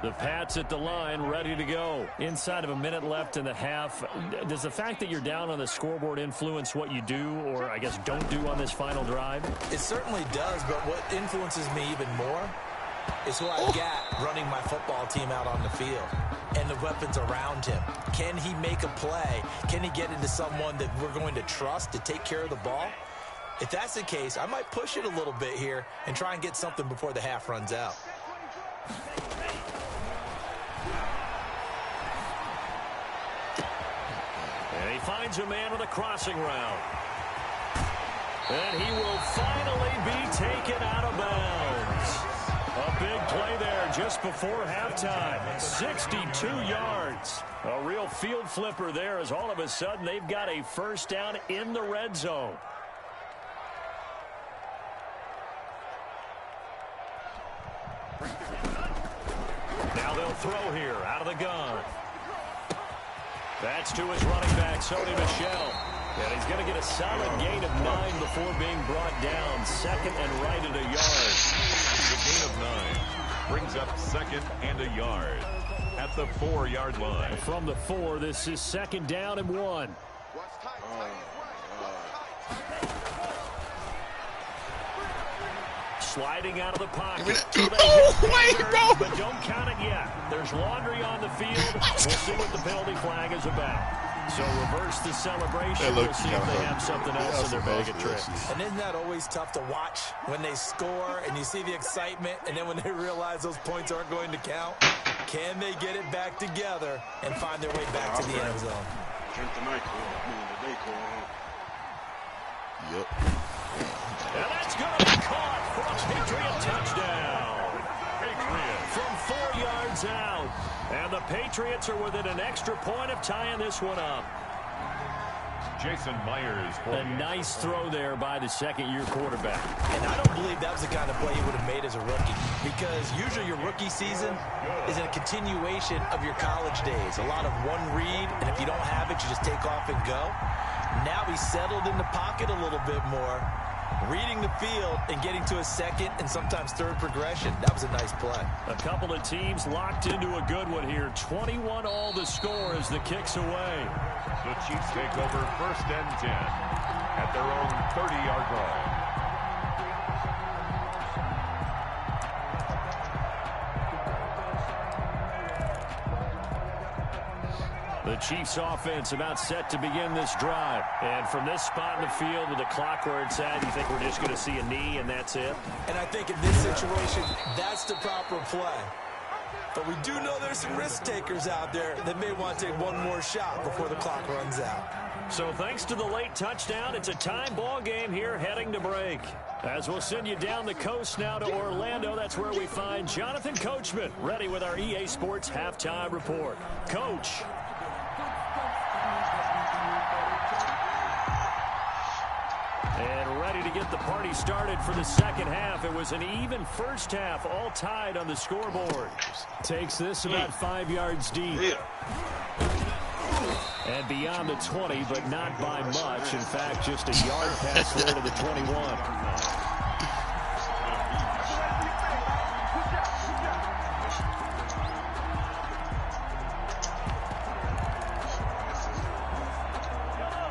The Pats at the line, ready to go. Inside of a minute left in the half. Does the fact that you're down on the scoreboard influence what you do, or I guess don't do on this final drive? It certainly does, but what influences me even more is what I've got running my football team out on the field and the weapons around him. Can he make a play? Can he get into someone that we're going to trust to take care of the ball? If that's the case, I might push it a little bit here and try and get something before the half runs out. And he finds a man with a crossing route. And he will finally be taken out of bounds. A big play there just before halftime. 62 yards. A real field flipper there as all of a sudden they've got a first down in the red zone. Now they'll throw here out of the gun. That's to his running back, Sony Michel. And he's going to get a solid gain of 9 before being brought down. Second and right at a yard. The gain of 9 brings up second and a yard at the 4-yard line. From the 4, this is second down and 1. Sliding out of the pocket. Wait, bro. But don't count it yet. There's laundry on the field. We'll see what the penalty flag is about. So reverse the celebration. We'll see if they have something else in their bag of tricks. And isn't that always tough to watch when they score and you see the excitement, and then when they realize those points aren't going to count? Can they get it back together and find their way back to the end zone? Yep. And that's going to be caught for a Patriot touchdown. Patriot from 4 yards out. And the Patriots are within an extra point of tying this one up. Jason Myers. A nice throw there by the second-year quarterback. And I don't believe that was the kind of play he would have made as a rookie, because usually your rookie season is a continuation of your college days. A lot of one read, and if you don't have it, you just take off and go. Now he's settled in the pocket a little bit more, reading the field and getting to a second and sometimes third progression. That was a nice play. A couple of teams locked into a good one here. 21 all the score as the kick's away. The Chiefs take over first and 10 at their own 30-yard line. The Chiefs offense about set to begin this drive. And from this spot in the field with the clock where it's at, you think we're just going to see a knee and that's it? And I think in this situation, that's the proper play. But we do know there's some risk takers out there that may want to take one more shot before the clock runs out. So thanks to the late touchdown, it's a time ball game here heading to break. As we'll send you down the coast now to Orlando, that's where we find Jonathan Coachman ready with our EA Sports halftime report. Coach. And ready to get the party started for the second half. It was an even first half, all tied on the scoreboard. Takes this about 5 yards deep. And beyond the 20, but not by much. In fact, just a yard pass there to the 21.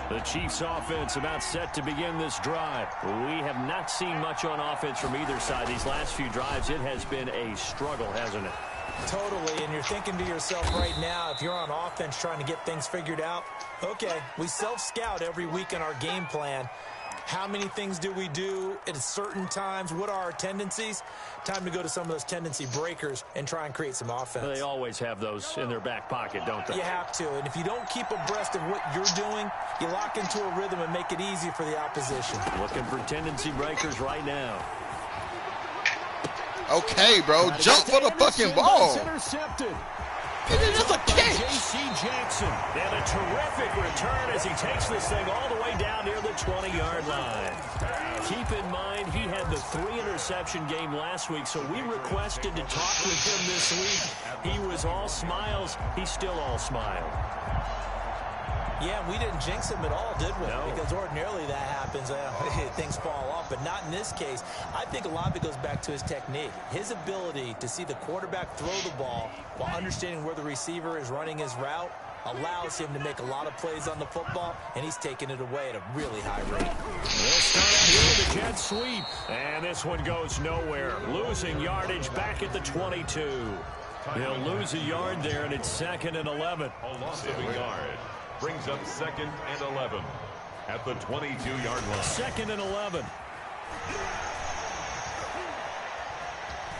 The Chiefs offense about set to begin this drive. We have not seen much on offense from either side. These last few drives, it has been a struggle, hasn't it? Totally, and you're thinking to yourself right now, if you're on offense trying to get things figured out, okay, we self-scout every week in our game plan. How many things do we do at certain times? What are our tendencies? Time to go to some of those tendency breakers and try and create some offense. They always have those in their back pocket, don't they? You have to, and if you don't keep abreast of what you're doing, you lock into a rhythm and make it easy for the opposition. Looking for tendency breakers right now. Okay, bro, jump for the fucking ball. Intercepted. It's a catch. J.C. Jackson. And a terrific return as he takes this thing all the way down near the 20-yard line. Keep in mind, he had the 3-interception game last week, so we requested to talk with him this week. He was all smiles. He's still all smile. Yeah, we didn't jinx him at all, did we? No. Because ordinarily that happens. Things fall off, but not in this case. I think a lot of it goes back to his technique. His ability to see the quarterback throw the ball while understanding where the receiver is running his route allows him to make a lot of plays on the football, and he's taking it away at a really high rate. They'll start out here with a jet sweep. And this one goes nowhere. Losing yardage back at the 22. He'll lose a yard there, and it's 2nd and 11. A loss of a yard. Brings up 2nd and 11 at the 22-yard line. 2nd and 11.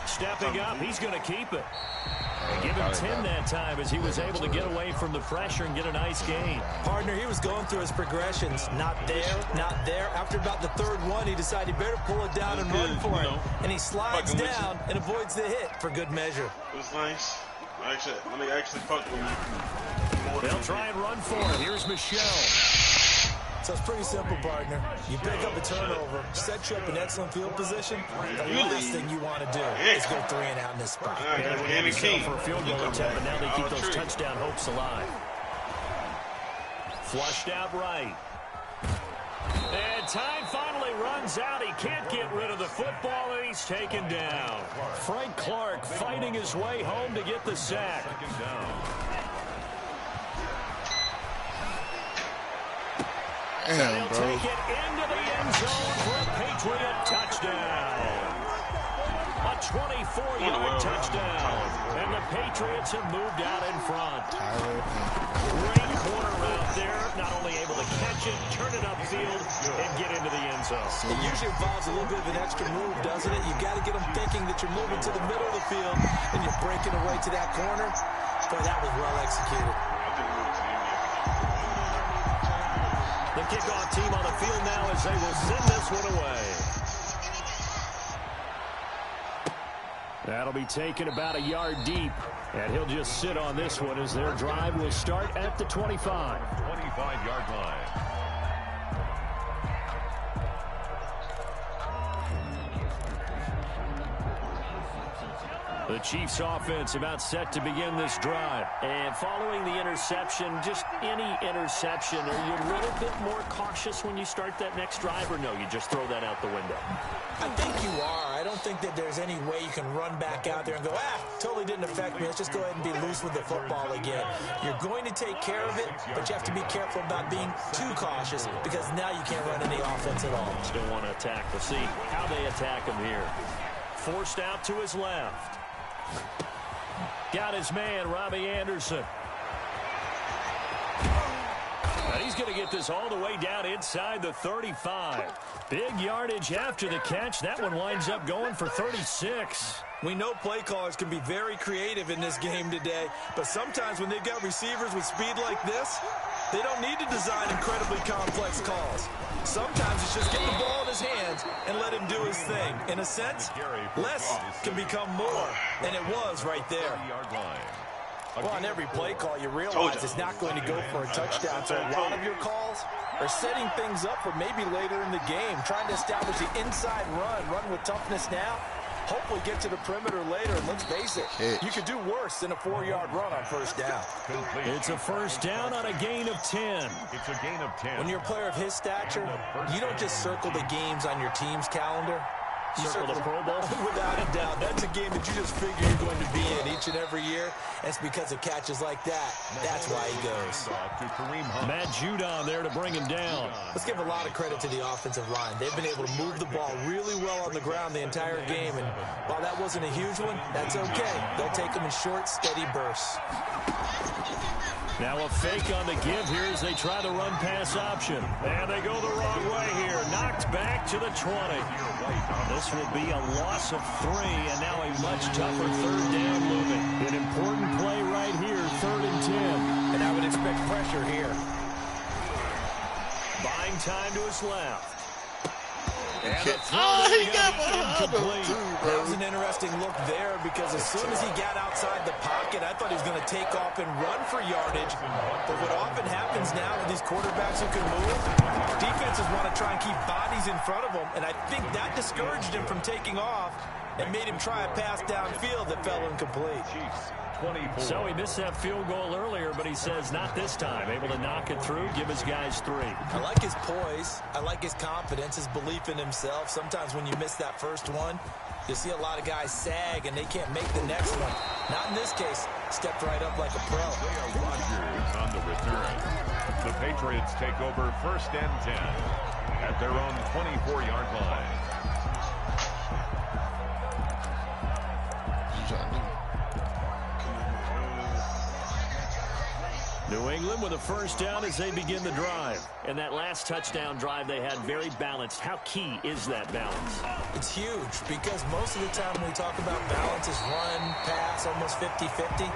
Stepping up, he's going to keep it. And give him 10 that time as he was able to get away from the pressure and get a nice gain. Partner, he was going through his progressions. Not there, not there. After about the 3rd one, he decided he better pull it down and run for it. And he slides down and avoids the hit for good measure. It was nice. Let me actually fuck with you. They'll try and run for it. Here's Michelle. So it's pretty simple, partner. You pick up a turnover, set you up in excellent field position. The last thing you want to do is go 3 and out in this spot. For a field goal attempt, but now they keep those touchdown hopes alive. Flushed out right. And time finally runs out. He can't get rid of the football, and he's taken down. Frank Clark fighting his way home to get the sack. 2nd down. Damn, bro. Take it into the end zone for a Patriot touchdown. A 24-yard touchdown. And the Patriots have moved out in front. Great corner route there. Not only able to catch it, turn it upfield, and get into the end zone. It usually involves a little bit of an extra move, doesn't it? You've got to get them thinking that you're moving to the middle of the field and you're breaking away to that corner. Boy, that was well executed. The kickoff team on the field now as they will send this one away. That'll be taken about a yard deep. And he'll just sit on this one as their drive will start at the 25. 25-yard line. The Chiefs offense about set to begin this drive. And following the interception, just any interception, are you a little bit more cautious when you start that next drive, or no, you just throw that out the window? I think you are. I don't think that there's any way you can run back out there and go, totally didn't affect me. Let's just go ahead and be loose with the football again. You're going to take care of it, but you have to be careful about being too cautious because now you can't run any offense at all. Still want to attack. We'll see how they attack him here. Forced out to his left. Got his man, Robbie Anderson. And he's going to get this all the way down inside the 35. Big yardage after the catch. That one winds up going for 36. We know play callers can be very creative in this game today, but sometimes when they've got receivers with speed like this, they don't need to design incredibly complex calls. Sometimes it's just get the ball in his hands and let him do his thing. In a sense, less can become more, and it was right there. Well, on every play call, you realize it's not going to go for a touchdown, so a lot of your calls are setting things up for maybe later in the game, trying to establish the inside run with toughness now. Hopefully get to the perimeter later, and let's face it, you could do worse than a 4-yard run on first down. It's a first down on a gain of 10. It's a gain of 10. When you're a player of his stature, you don't just circle the games on your team's calendar. You circle the Pro Bowl? Without a doubt. That's a game that you just figure you're going to be in each and every year. It's because of catches like that. That's why he goes. Matt Judon there to bring him down. Let's give a lot of credit to the offensive line. They've been able to move the ball really well on the ground the entire game. And while that wasn't a huge one, that's okay. They'll take them in short, steady bursts. Now a fake on the give here as they try the run-pass option. And they go the wrong way here. Knocked back to the 20. This will be a loss of 3, and now a much tougher third down looming. An important play right here, 3rd and 10. And I would expect pressure here. Buying time to his left. And he got incomplete. That was an interesting look there because as soon as he got outside the pocket, I thought he was going to take off and run for yardage. But what often happens now with these quarterbacks who can move, defenses want to try and keep bodies in front of them, and I think that discouraged him from taking off. and made him try a pass downfield that fell incomplete. Chiefs 24. So he missed that field goal earlier, but he says not this time. Able to knock it through, give his guys 3. I like his poise. I like his confidence, his belief in himself. Sometimes when you miss that first one, you see a lot of guys sag and they can't make the next one. Not in this case. Stepped right up like a pro. Rodgers on the return. The Patriots take over 1st and 10 at their own 24-yard line. New England with a 1st down as they begin the drive. And that last touchdown drive they had very balanced. How key is that balance? It's huge because most of the time when we talk about balance is run, pass, almost 50-50.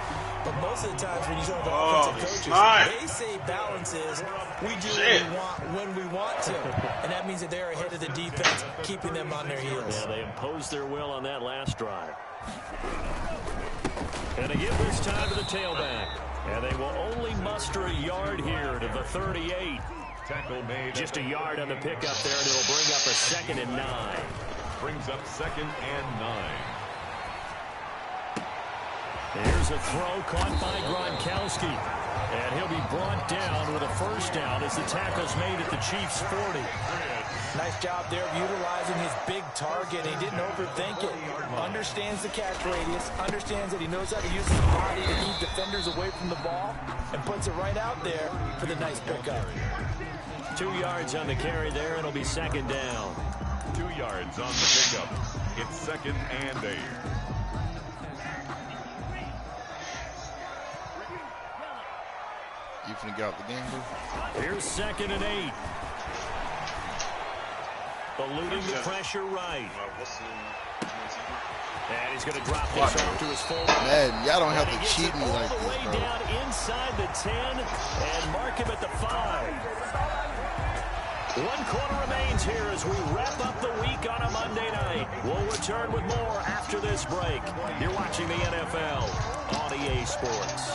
But most of the times when you talk about offensive coaches, they say balance is we do what we want when we want to. And that means that they're ahead of the defense, keeping them on their heels. Yeah, they imposed their will on that last drive. And they give this time to the tailback. And they will only muster a yard here to the 38. Tackle made. Just a yard on the pickup there, and it'll bring up a 2nd and 9. Brings up 2nd and 9. Here's a throw caught by Gronkowski. And he'll be brought down with a 1st down as the tackle's made at the Chiefs' 40. Nice job there of utilizing his big target. He didn't overthink it. Understands the catch radius. Understands that he knows how to use his body to keep defenders away from the ball. And puts it right out there for the nice pickup. 2 yards on the carry there. It'll be 2nd down. 2 yards on the pickup. It's 2nd and 8. You finna get out the game, bro? Here's 2nd and 8. Eluding the pressure right. And he's going to drop this off to his fullback. Man, y'all don't have to cheat me like all the way this, bro. down inside the 10 and mark him at the 5. 1 quarter remains here as we wrap up the week on a Monday night. We'll return with more after this break. You're watching the NFL on EA Sports.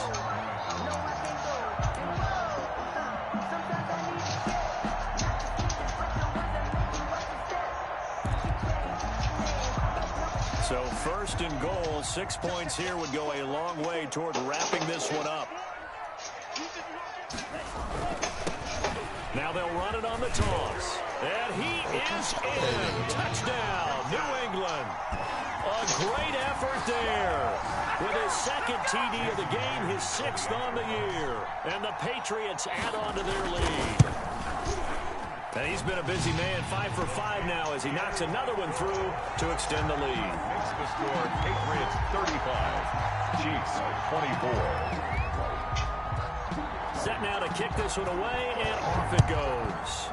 So 1st and goal, 6 points here would go a long way toward wrapping this one up. Now they'll run it on the toss. And he is in. Touchdown, New England. A great effort there. With his 2nd TD of the game, his 6th on the year. And the Patriots add on to their lead. And he's been a busy man, 5 for 5 now as he knocks another one through to extend the lead. Makes the score Patriots 35, Chiefs 24. Set now to kick this one away, and off it goes.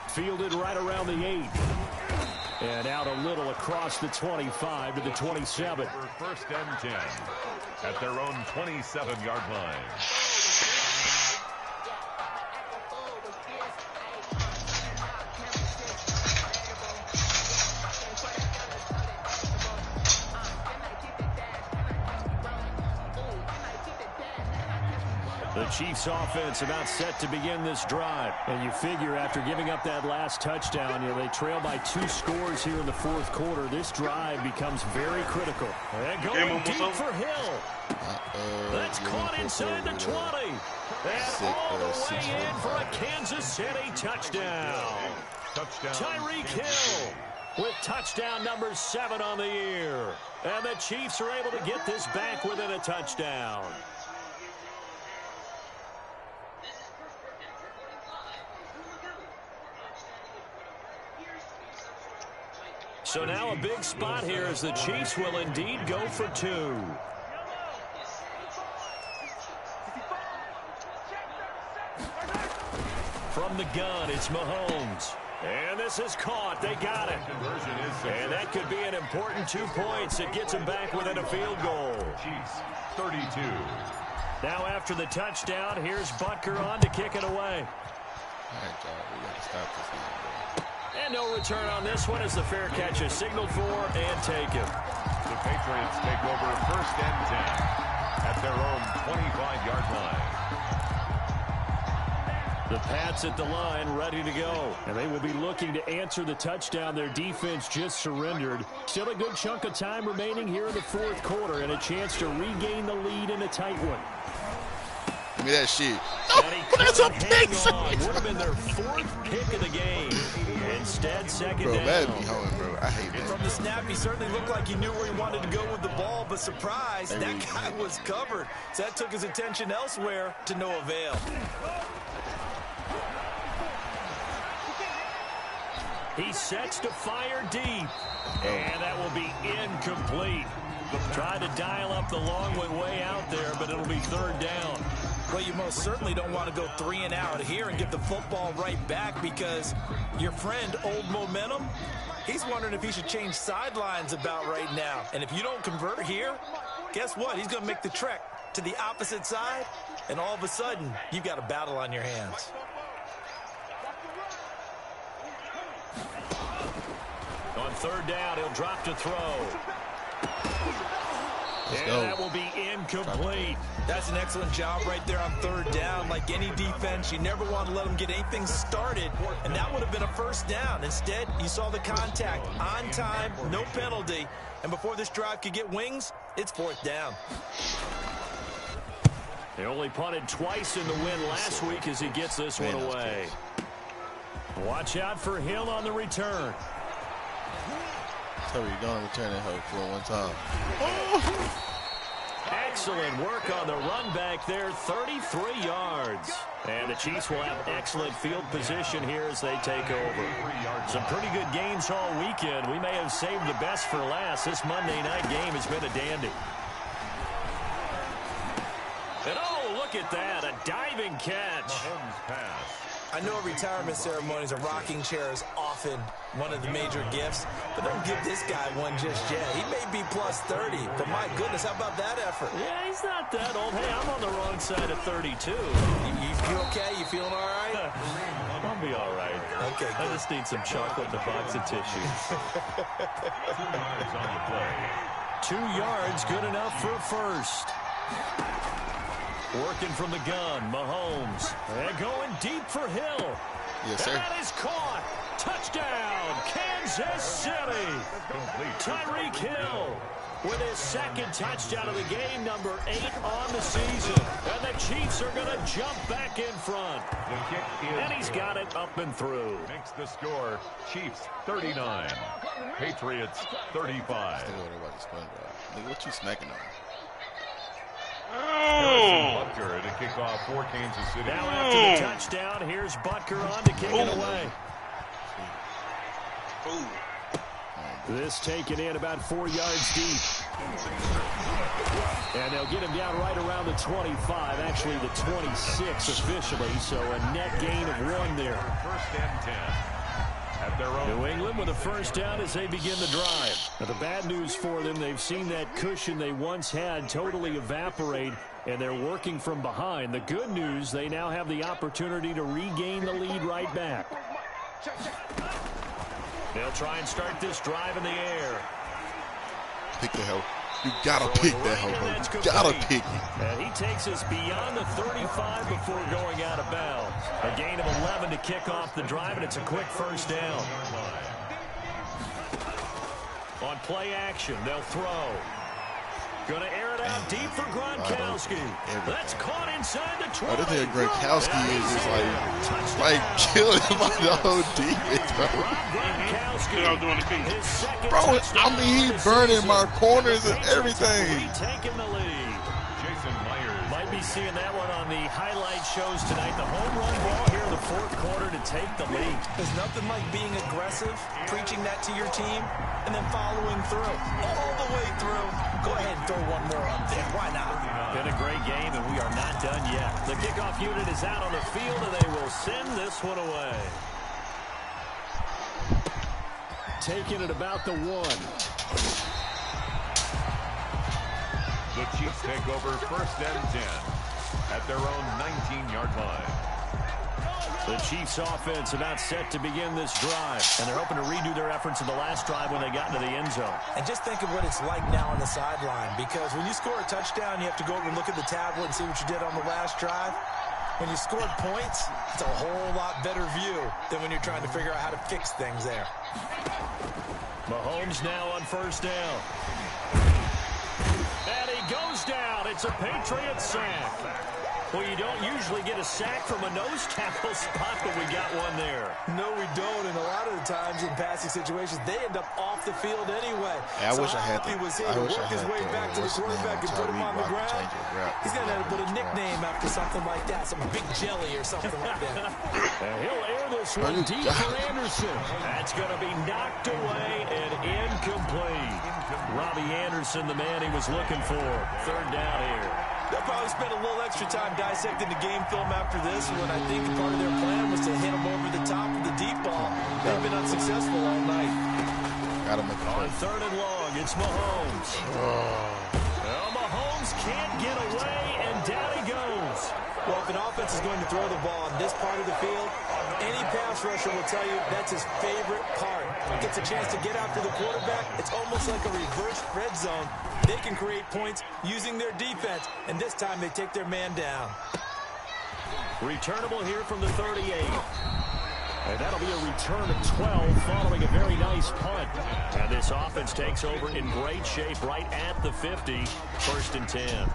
Fielded right around the 8. And out a little across the 25 to the 27. For 1st and 10 at their own 27-yard line. The Chiefs offense about set to begin this drive. And you figure after giving up that last touchdown, they trail by 2 scores here in the 4th quarter. This drive becomes very critical. And going deep for Hill. That's caught inside the 20. And all the way in for a Kansas City touchdown. Tyreek Hill with touchdown number 7 on the year. And the Chiefs are able to get this back within a touchdown. So now a big spot here as the Chiefs will indeed go for 2. From the gun, it's Mahomes. And this is caught. They got it. And that could be an important 2 points. It gets them back within a field goal. Chiefs 32. Now after the touchdown, here's Butker on to kick it away. All right, y'all. We got to stop this game, bro. And no return on this one as the fair catch is signaled for and taken. The Patriots take over 1st and 10 at their own 25-yard line. The Pats at the line, ready to go. And they will be looking to answer the touchdown their defense just surrendered. Still a good chunk of time remaining here in the fourth quarter and a chance to regain the lead in a tight one. Give me that shit. No, that's a pick. Would have been their fourth pick of the game. Instead, second down. Bro, Madden be hoeing, bro. I hate that. From the snap, he certainly looked like he knew where he wanted to go with the ball, but surprise, that guy was covered. So that took his attention elsewhere to no avail. He sets to fire deep. And that will be incomplete. Tried to dial up the long way out there, but it'll be third down. Well, you most certainly don't want to go 3 and out here and get the football right back because your friend, Old Momentum, he's wondering if he should change sidelines about right now. And if you don't convert here, guess what? He's going to make the trek to the opposite side, and all of a sudden, you've got a battle on your hands. On third down, he'll drop to throw. And that will be incomplete. That's an excellent job right there on third down. Like any defense, you never want to let them get anything started, and that would have been a first down. Instead, you saw the contact on time, no penalty, and before this drive could get wings, it's fourth down. They only punted twice in the win last week as he gets this one away. Watch out for Hill on the return. So you're going to return that hook for one time. Excellent work on the run back there, 33 yards. And the Chiefs will have excellent field position here as they take over. Some pretty good games all weekend. We may have saved the best for last. This Monday night game has been a dandy. And oh, look at that, a diving catch. I know at retirement ceremonies, a rocking chair is often one of the major gifts, but don't give this guy one just yet. He may be plus 30, but my goodness, how about that effort? Yeah, he's not that old. Hey, I'm on the wrong side of 32. You feel okay? You feeling all right? I'll be all right. Okay, good. I just need some chocolate and a box of tissue. 2 yards on the play. 2 yards, good enough for a first. Working from the gun, Mahomes. And going deep for Hill. Yes, sir. That is caught. Touchdown, Kansas City. Tyreek Hill with his second touchdown of the game, number 8 on the season. And the Chiefs are going to jump back in front. The kick is And he's got it up and through. Makes the score Chiefs 39, Patriots 35. What you smacking on? Butker to kick off for Kansas City. Now after the touchdown, here's Butker on to kick it away. This taken in about 4 yards deep. And they'll get him down right around the 25, actually the 26 officially, so a net gain of 1 there. First and 10. At their own. New England with a first down as they begin the drive. Now the bad news for them, they've seen that cushion they once had totally evaporate, and they're working from behind. The good news, they now have the opportunity to regain the lead right back. They'll try and start this drive in the air. Pick the hell. You gotta pick that hole, bro. You gotta pick it. And he takes us beyond the 35 before going out of bounds. A gain of 11 to kick off the drive, and it's a quick first down. On play action, they'll throw. Going to air it out deep for Gronkowski. That's caught inside the 20. Oh, this nigga Gronkowski is just like killing the whole defense, bro. Bro, I mean, he's burning my corners and everything. Taking the lead. Jason Myers. Might be seeing that one on the highlight shows tonight. The home run ball here in the fourth quarter to take the lead. There's nothing like being aggressive, preaching that to your team, and then following through. All the way through. Go ahead and throw one more up there. Why not? Been a great game, and we are not done yet. The kickoff unit is out on the field, and they will send this one away. Taking it about the 1. The Chiefs take over first and 10 at their own 19-yard line. The Chiefs offense about set to begin this drive, and they're hoping to redo their efforts in the last drive when they got into the end zone. And just think of what it's like now on the sideline, because when you score a touchdown, you have to go over and look at the tablet and see what you did on the last drive. When you scored points, it's a whole lot better view than when you're trying to figure out how to fix things there. Mahomes now on first down. And he goes down. It's a Patriots sack. Well, you don't usually get a sack from a nose tackle spot, but we got one there. No, we don't. And a lot of the times in passing situations, they end up off the field anyway. Hey, I wish I had He was here to work his way back to the quarterback and put him on the ground. He's going to have to put a nickname after something like that, some big jelly or something like that. And he'll air this one deep for Anderson. That's going to be knocked away and incomplete. Robbie Anderson, the man he was looking for. Third down here. They'll probably spend a little extra time dissecting the game film after this when I think part of their plan was to hit him over the top of the deep ball. They've been unsuccessful all night. Gotta make a On third and long, it's Mahomes. Well, Mahomes can't get away, and down he goes. Well, if an offense is going to throw the ball on this part of the field, any pass rusher will tell you that's his favorite part. Gets a chance to get after the quarterback. It's almost like a reverse red zone. They can create points using their defense, and this time they take their man down. Returnable here from the 38. And that'll be a return of 12 following a very nice punt. And this offense takes over in great shape right at the 50. First and 10.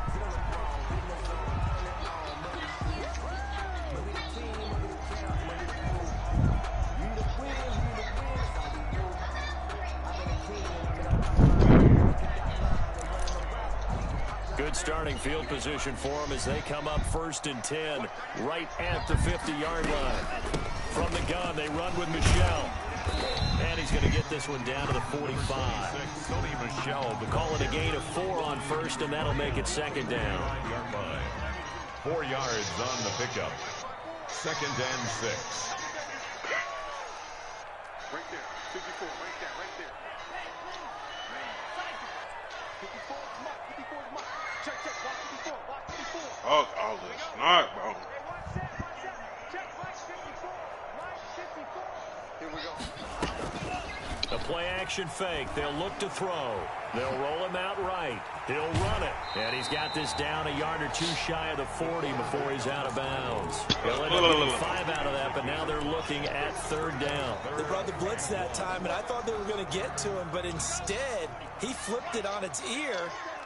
Good starting field position for them as they come up first and 10 right at the 50-yard line. From the gun, they run with Michel. And he's going to get this one down to the 45. Sony Michel. Call it a gain of 4 on first, and that'll make it second down. 4 yards on the pickup. Second and 6. Right there. 54, right there, right there. 54, come on, 54, come on. Check, watch 54, watch 54. Oh, this not, bro. Check, right 54, right 54. Here we go. A play-action fake. They'll look to throw. They'll roll him out right. He'll run it. And he's got this down a yard or two shy of the 40 before he's out of bounds. He'll end up getting 5 out of that, but now they're looking at third down. They brought the blitz that time, and I thought they were going to get to him, but instead, he flipped it on its ear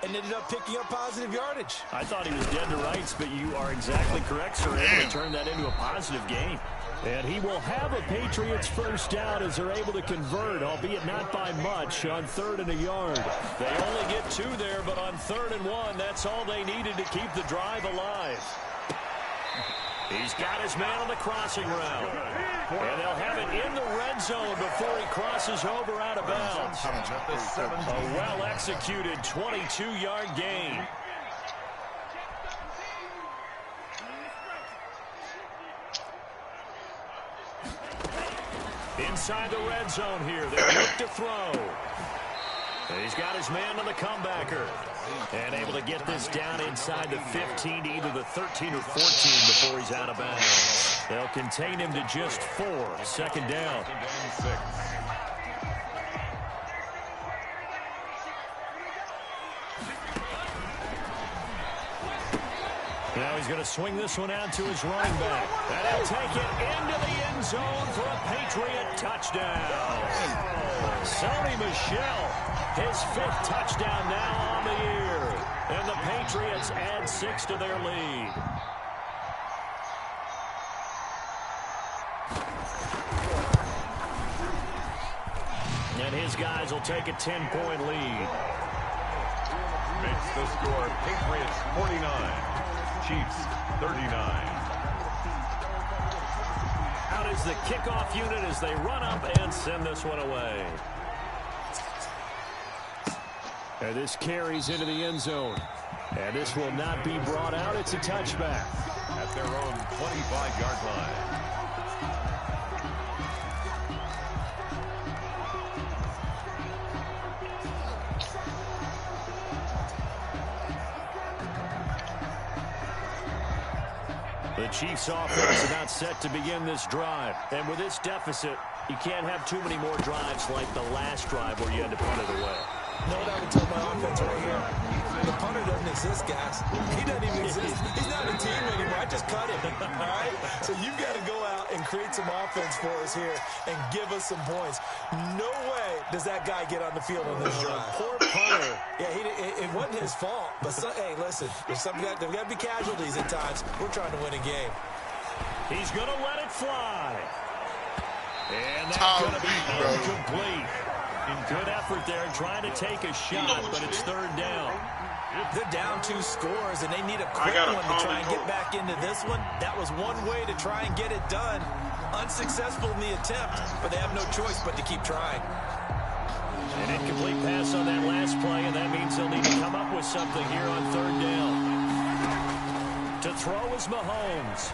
and ended up picking up positive yardage. I thought he was dead to rights, but you are exactly correct, sir. Able to turn that into a positive gain. And he will have a Patriots first down as they're able to convert, albeit not by much, on third and a yard. They only get 2 there, but on third and 1, that's all they needed to keep the drive alive. He's got his man on the crossing route. And they'll have it in the red zone before he crosses over out of bounds. A well-executed 22-yard gain. Inside the red zone here. They look to throw. And he's got his man on the comebacker. And able to get this down inside the 15 to either the 13 or 14 before he's out of bounds. They'll contain him to just 4. Second down. Now he's going to swing this one out to his running back. And he'll take it into the end zone for a Patriot touchdown. Sony Michel, his 5th touchdown now on the year. And the Patriots add 6 to their lead. And his guys will take a 10-point lead. Makes the score Patriots 49. Chiefs 39. Out is the kickoff unit as they run up and send this one away. And this carries into the end zone. And this will not be brought out. It's a touchback. At their own 25-yard line. The Chiefs offense is not set to begin this drive. And with this deficit, you can't have too many more drives like the last drive where you had to punt it away. No, that would tell my offense right here. The punter doesn't exist, guys. He doesn't even exist. He's not a team anymore. I just cut him, all right? So you've got to go out and create some offense for us here and give us some points. No way does that guy get on the field on this drive. Poor punter. Yeah, it wasn't his fault. But, hey, listen, there's got to be casualties at times. We're trying to win a game. He's going to let it fly. And that's going to be incomplete. Good effort there trying to take a shot, but it's third down. They're down 2 scores, and they need a quick one to try and get back into this one. That was one way to try and get it done. Unsuccessful in the attempt, but they have no choice but to keep trying. An incomplete pass on that last play, and that means they'll need to come up with something here on third down. To throw is Mahomes.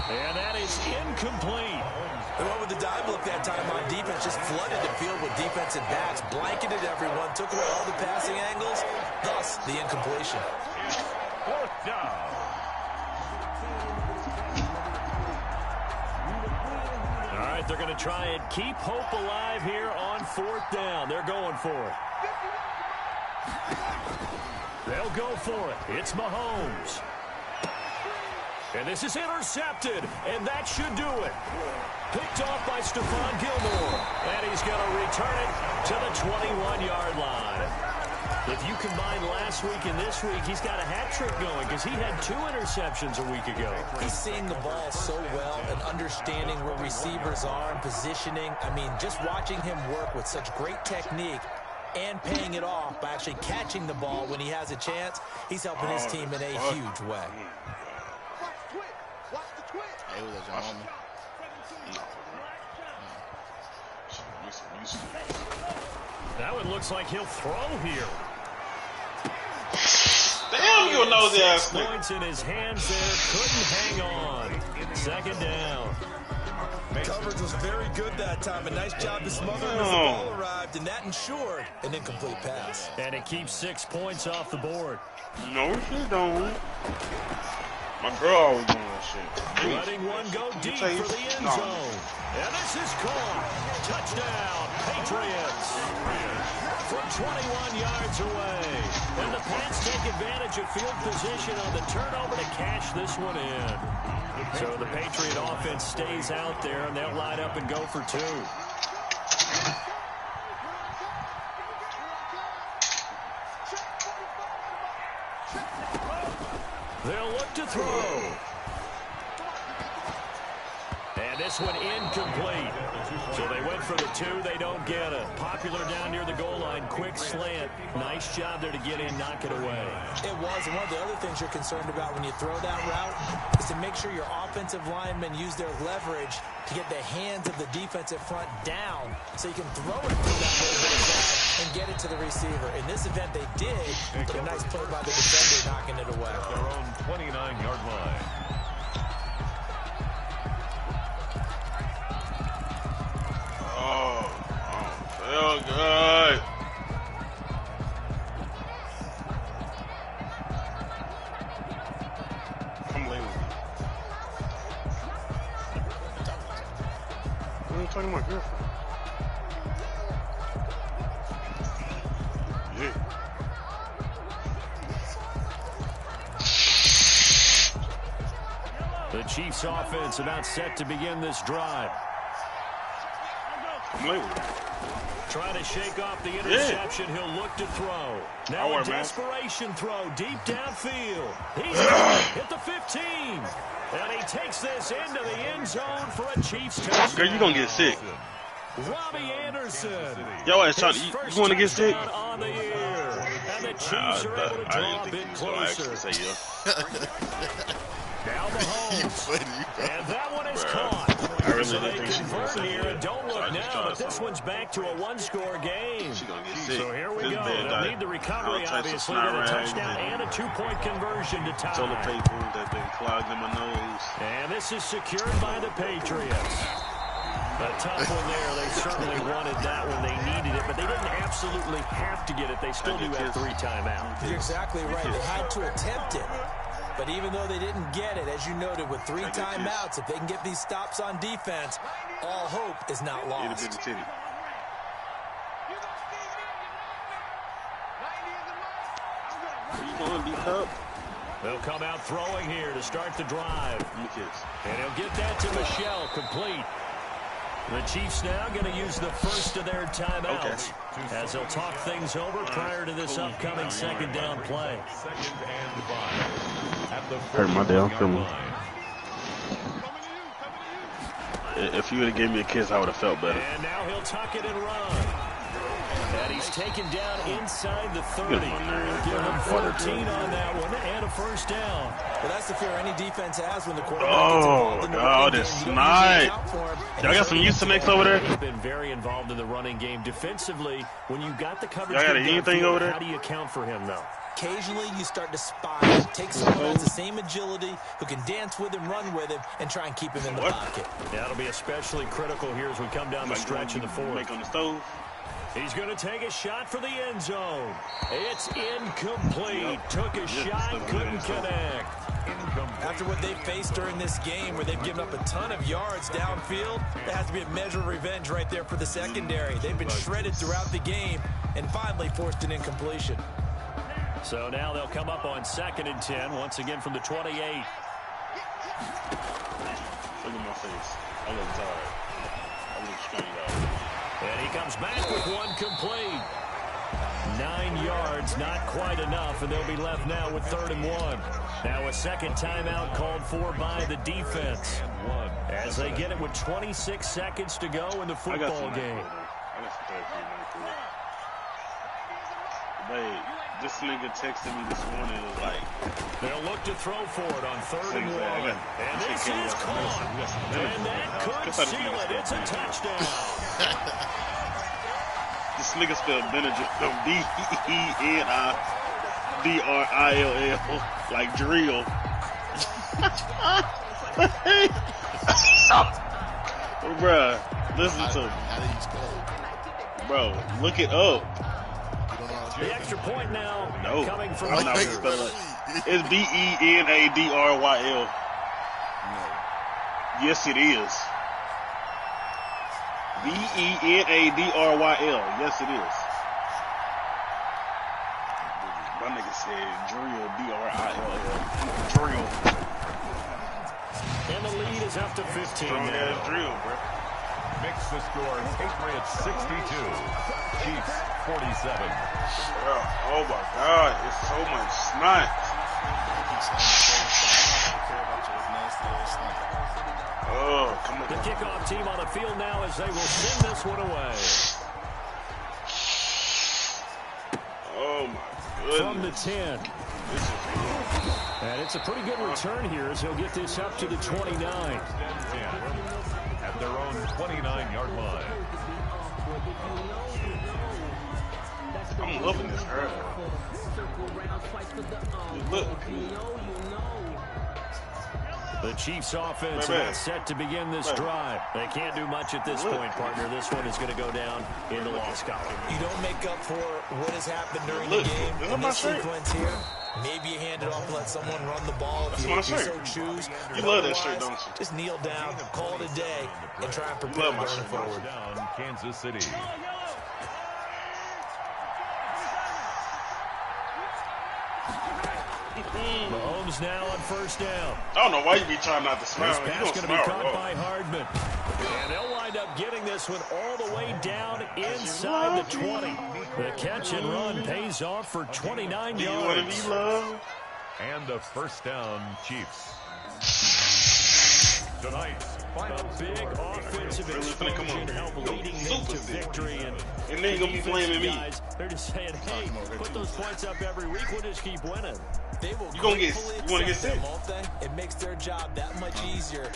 And that is incomplete. They went with the dive look that time on defense, just flooded the field with defensive backs, blanketed everyone, took away all the passing angles, thus the incompletion. Fourth down. All right, they're going to try and keep hope alive here on fourth down. They're going for it. They'll go for it. It's Mahomes. And this is intercepted, and that should do it. Picked off by Stephon Gilmore, and he's going to return it to the 21-yard line. If you combine last week and this week, he's got a hat trick going because he had 2 interceptions a week ago. He's seeing the ball so well and understanding where receivers are and positioning. I mean, just watching him work with such great technique and paying it off by actually catching the ball when he has a chance, he's helping his team in a huge way. That one looks like he'll throw here. Damn, you nosy ass nigga. Points in his hands there. Couldn't hang on. Second down. Coverage was very good that time. A nice job to smother him as the ball arrived, and that ensured an incomplete pass. And it keeps 6 points off the board. No, she don't. My girl always doing that shit. Letting one go deep for the end zone. And this is caught. Touchdown, Patriots. From 21 yards away. And the Pats take advantage of field position on the turnover to cash this one in. So the Patriot offense stays out there, and they'll line up and go for 2. They'll look to throw. And this one incomplete. So they went for the 2. They don't get it. Popular down near the goal line. Quick slant. Nice job there to get in, knock it away. It was. And one of the other things you're concerned about when you throw that route is to make sure your offensive linemen use their leverage to get the hands of the defensive front down so you can throw it through that little bit of gap and get it to the receiver. In this event, they did, but a nice play by the defender knocking it away. Their own 29-yard line. Oh, good. Come lay with me. What are you talking about, girlfriend? Yeah. The Chiefs offense about set to begin this drive. Come lay with me. Trying to shake off the interception. He'll look to throw. Now a desperation throw deep downfield. He's hit the 15. And he takes this into the end zone for a Chiefs touchdown. Girl, you gonna get sick. Robbie Anderson. Yo, ass trying to, you want to get sick? On the year. And the Chiefs are able to draw a bit closer. Now Mahomes. And that one is caught. I really So they didn't think she was convert gonna say here that. and don't look now, but this one's back to a one-score game. She gonna get sick. So here we This go. bed They'll got need the recovery, all types of obviously, snot with a rags touchdown and a two-point conversion to tie. toilet paper that been clogged in my nose. And this is secured by the Patriots. A tough one there. They certainly wanted that one. They needed it, but they didn't absolutely have to get it. They still do have 3 timeouts. You're exactly right. They had to attempt it. But even though they didn't get it, as you noted, with 3 timeouts, if they can get these stops on defense, all hope is not lost. Get a bit of titty. You going to be tough? They'll come out throwing here to start the drive. And he'll get that to Michelle, complete. The Chiefs now going to use the first of their timeouts as they'll talk things over prior to this upcoming second down play. Hurt my damn feelings. If you would have gave me a kiss, I would have felt better. And now he'll tuck it and run. And he's taken down inside the 30. Give him 14 on that one and a first down. Well, that's the fear any defense has when the quarterback gets involved in the running game. It's nice. Y'all got some use to mix over there? He's been very involved in the running game defensively. When you got the coverage, y'all got anything over there? How do you account for him, though? Occasionally, you start to spy him. Take someone who has the same agility, who can dance with him, run with him, and try and keep him in the pocket. That'll be especially critical here as we come down the stretch in the fourth. Make on the stove. He's going to take a shot for the end zone. It's incomplete. Took a shot, couldn't connect. After what they've faced during this game, where they've given up a ton of yards downfield, there has to be a measure of revenge right there for the secondary. They've been shredded throughout the game and finally forced an incompletion. So now they'll come up on 2nd and 10, once again from the 28. Look at my face. I look tired. I look straight out. And he comes back with one complete. 9 yards, not quite enough, and they'll be left now with 3rd and 1. Now a second timeout called for by the defense as they get it with 26 seconds to go in the football game. Babe, this nigga texted me this morning. It was like, they'll look to throw for it on 3rd and 1. And this is caught. And that could seal it. It's a touchdown. This nigga spelled Benadryl, B-E-N-I-D-R-I-L-L, like drill. Bruh, listen to me. Bro, look it up. The extra point now coming from I'm not spelling it. It's B-E-N-A-D-R-Y-L. Yes, it is. B-E-N-A-D-R-Y-L. Yes, it is. My nigga said drill, D-R-I-L-L. Drill. And the lead is up to 15 Strong now. ass drill, bro. Makes the score Patriots 62, Chiefs 47. Oh my God, it's so much snot. Oh, come on. The kickoff team on the field now as they will send this one away. Oh my goodness. From the 10. And it's a pretty good return here as he'll get this up to the 29. At their own 29-yard line. I'm loving this early. Look. The Chiefs offense about set to begin this drive. They can't do much at this point, partner. This one is going to go down in the loss column. You don't make up for what has happened during the game in this sequence here. Maybe you hand it off and let someone run the ball if you so choose. You love that shirt, don't you? Just kneel down, call it a day, and try and prepare going forward. Down Kansas City. Mahomes now on 1st down. I don't know why you be trying not to smile. This pass going to be caught by Hardman. And they'll wind up getting this one all the way down inside the 20. The catch and run pays off for 29 yards. You want to be loved? And a first down, Chiefs. Tonight, a big offensive explosion help leading them to victory. And then you're going to be blaming me. They're just saying, hey, put those points up every week. We'll just keep winning. They will you want to get sick? It makes their job that much easier